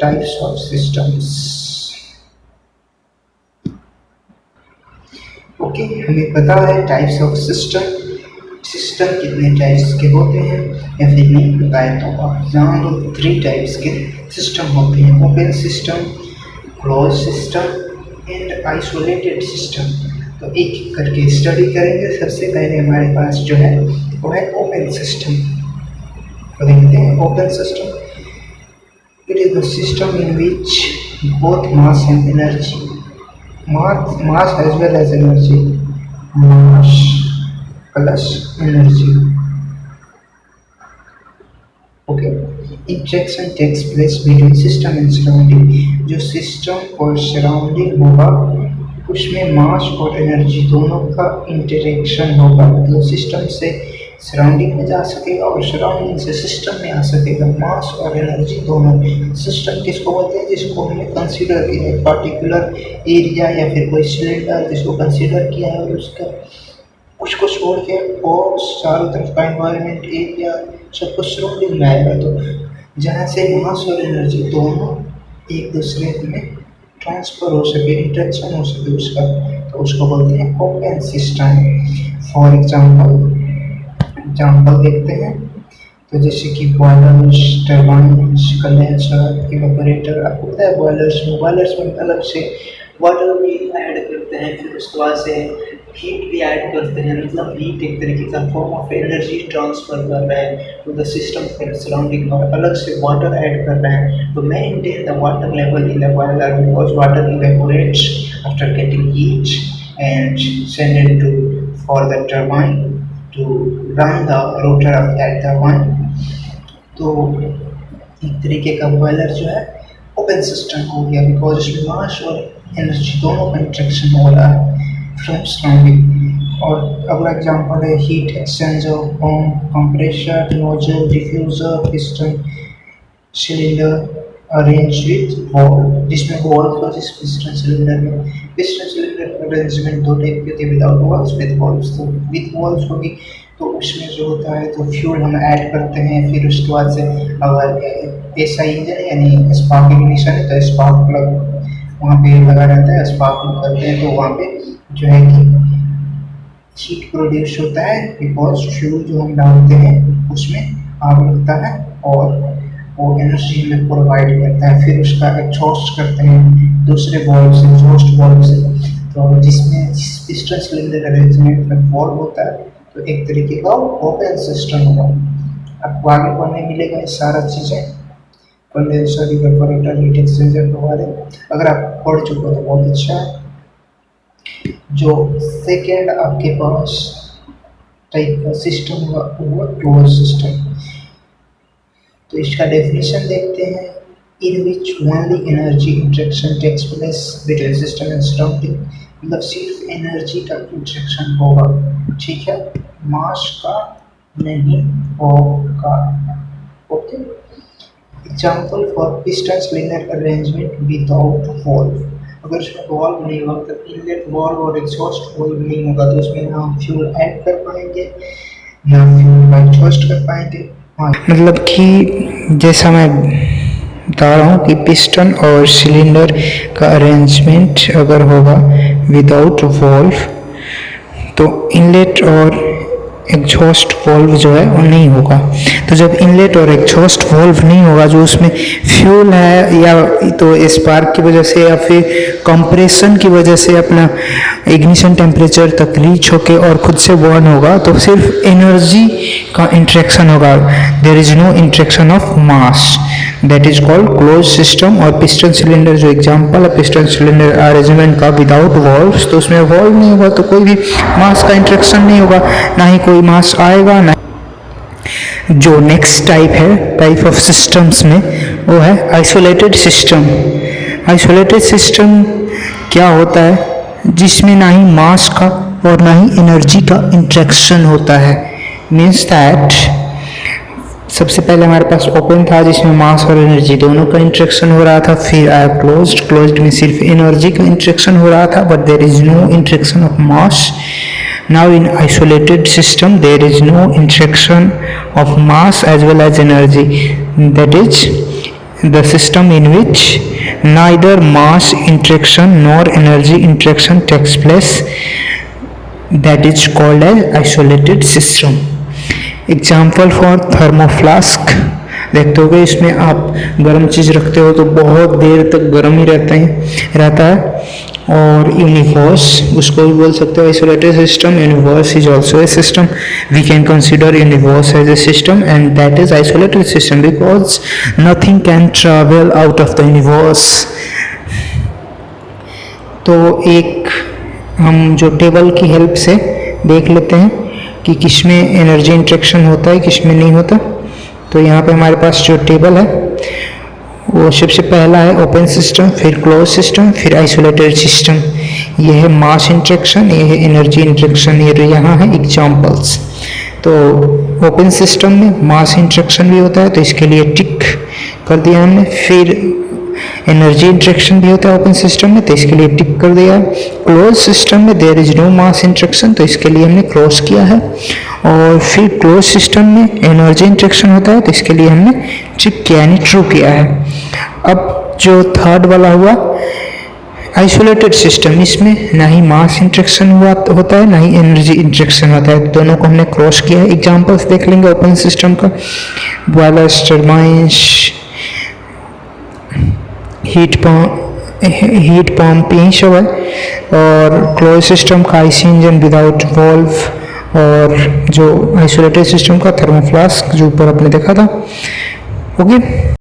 Types of systems. Okay, हमें पता है टाइप्स ऑफ सिस्टम, सिस्टम कितने टाइप्स के होते हैं, या फिर नहीं पता है तो आप जान लो 3 टाइप्स के सिस्टम होते हैं, open system, close system and isolated system. तो एक एक करके स्टडी करेंगे। सबसे पहले हमारे पास जो है वो है ओपन सिस्टम। तो देखते हैं open system. It is the system in which both mass and energy, mass as well as energy, mass plus energy, okay, interaction takes place between system and surrounding। जो सिस्टम और surrounding होगा उसमें मास और energy दोनों का interaction होगा, मतलब system से सराउंडिंग में जा सकेगा और सराउंडिंग से सिस्टम में आ सकेगा। मास और एनर्जी दोनों। सिस्टम किसको बोलते हैं? जिसको हमने कंसीडर किया है, पर्टिकुलर एरिया या फिर कोई सिलेंडर जिसको कंसीडर किया है और उसको छोड़ के और चारों तरफ का एनवायरनमेंट एरिया सब कुछ सराउंडिंग में आएगा। तो जहाँ से मास और एनर्जी दोनों एक दूसरे में ट्रांसफर हो सके, इंटरेक्शन हो सके उसका, तो उसको बोलते हैं ओपन सिस्टम। फॉर एग्जाम्पल देखते हैं। तो जैसे कि बॉयलर्स, टरबाइन्स, कंडेंसर, इवेपोरेटर। आपको पता है बॉयलर्स में अलग से वाटर भी ऐड करते हैं, फिर उसके बाद से हीट भी ऐड करते हैं, मतलब हीट एक तरीके का फॉर्म ऑफ एनर्जी ट्रांसफर कर रहे हैं to the system for surrounding, और अलग से वाटर ऐड कर रहे हैं to maintain the water level in the boiler, because water evaporates after getting heat and send it to for the turbine to run the rotor of that turbine। तो एक तरीके का बॉयलर जो है open system हो गया, because इसमें मास और एनर्जी दोनों का इंटरेक्शन हो रहा है फ्रॉम सराउंडिंग। और अगला एग्जांपल है heat exchanger, pump, compressor, nozzle, diffuser, piston, cylinder arrange with valve, जिसमें वॉल्व था जिस पिस्टन सिलेंडर में। पिस्टन सिलेंडर अरेंजमेंट 2 टाइप के थे, विदाउट वॉल्व्स, विद वॉल्व्स। तो विद वॉल्व्स होगी तो उसमें जो होता है तो फ्यूल हम ऐड करते हैं, फिर उसके बाद से अगर ऐसा इंजन है यानी स्पार्क इग्निशन है तो स्पार्क प्लग वहाँ पे लगा रहता है, स्पार्क प्लग करते हैं तो वहाँ पे जो है कि हीट प्रोड्यूस होता है, बिकॉज फ्यूल जो हम डालते हैं उसमें आग लगता है और वो एनर्जी हमें प्रोवाइड करता है। फिर उसका एग्जॉस्ट करते हैं दूसरे वॉल्व से, एग्जॉस्ट वॉल्व से, तो जिसमें पिस्टन सिलेंडर अरेंजमेंट में वॉल्व होता है तो एक तरीके का ओपन सिस्टम होगा। आपको आगे पढ़ने मिलेगा ये सारा चीज़ें, कंडेंसर, इवेपोरेटर, हीट एक्सचेंजर के बारे में। अगर आप पढ़ चुके हो तो बहुत अच्छा है। जो सेकेंड आपके पास टाइप का सिस्टम हुआ वो क्लोज सिस्टम। तो इसका डेफिनेशन देखते हैं। In which only energy interaction takes place between system and surrounding, मतलब सिर्फ एनर्जी का इंटरेक्शन होगा, ठीक है, मास का नहीं होगा। Okay, example for piston cylinder arrangement without valve. अगर उसमें वॉल्व नहीं होगा तो इनलेट वॉल्व और एग्जॉस्ट वॉल्व नहीं होगा तो उसमें ना हम फ्यूल ऐड कर पाएंगे ना फ्यूल एग्जॉस्ट कर पाएंगे। मतलब कि जैसा मैं बता रहा हूँ कि पिस्टन और सिलेंडर का अरेंजमेंट अगर होगा विदाउट वॉल्व तो इनलेट और एग्जॉस्ट वॉल्व जो है वो नहीं होगा। तो जब इनलेट और एग्जॉस्ट वॉल्व नहीं होगा, जो उसमें फ्यूल है या तो स्पार्क की वजह से या फिर कंप्रेशन की वजह से अपना इग्निशन टेम्परेचर तक रीच होके और खुद से बर्न होगा, तो सिर्फ एनर्जी का इंटरेक्शन होगा। There is no interaction of mass, that is called close system. और पिस्टन सिलेंडर जो एग्जांपल है पिस्टन सिलेंडर अरेंजमेंट का विदाउट वॉल्व्स, तो उसमें वॉल्व नहीं होगा तो कोई भी मास का इंटरेक्शन नहीं होगा, ना ही कोई मास आएगा ना। जो नेक्स्ट टाइप है टाइप ऑफ सिस्टम्स में वो है आइसोलेटेड सिस्टम। आइसोलेटेड सिस्टम क्या होता है? जिसमें ना ही मास का और ना ही एनर्जी का इंटरेक्शन होता है। मीन्स दैट सबसे पहले हमारे पास ओपन था जिसमें मास और एनर्जी दोनों का इंटरेक्शन हो रहा था, फिर आया क्लोज्ड में सिर्फ एनर्जी का इंटरेक्शन हो रहा था, but there is no interaction of mass. Now in isolated system there is no interaction of mass as well as energy, that is the system in which neither mass interaction nor energy interaction takes place, that is called as isolated system. Example for thermoflask, देखते हो गए इसमें आप गर्म चीज़ रखते हो तो बहुत देर तक गर्म ही रहता है। और यूनिवर्स, उसको भी बोल सकते हो isolated system. Universe is also a system, we can consider universe as a system and that is isolated system because nothing can travel out of the universe. तो एक हम जो टेबल की हेल्प से देख लेते हैं कि किस में एनर्जी इंट्रैक्शन होता है, किस में नहीं होता। तो यहाँ पे हमारे पास जो टेबल है वो सबसे पहला है ओपन सिस्टम, फिर क्लोज सिस्टम, फिर आइसोलेटेड सिस्टम। ये है मास इंट्रैक्शन, ये है एनर्जी इंट्रैक्शन, ये यहाँ है एग्जाम्पल्स। तो ओपन सिस्टम में मास इंट्रैक्शन भी होता है तो इसके लिए टिक कर दिया हमने। फिर एनर्जी इंट्रैक्शन भी होता है ओपन सिस्टम में तो इसके लिए टिक कर दिया है। क्लोज सिस्टम में there is no mass interaction तो इसके लिए हमने क्रॉस किया है। और फिर क्लोज सिस्टम में एनर्जी इंट्रैक्शन होता है तो इसके लिए हमने टिक किया यानी ट्रू किया है। अब जो थर्ड वाला हुआ आइसोलेटेड सिस्टम, इसमें ना ही मास इंट्रैक्शन होता है ना ही एनर्जी इंट्रैक्शन होता है, दोनों को हमने क्रॉस किया है। एग्जाम्पल्स देख लेंगे ओपन सिस्टम का, बॉयलर्स, टर्बाइंस, हीट पंप यही सब है। और क्लोज सिस्टम का आईसी इंजन विदाउट वॉल्व, और जो आइसोलेटेड सिस्टम का थर्मोफ्लास्क जो ऊपर आपने देखा था। ओके।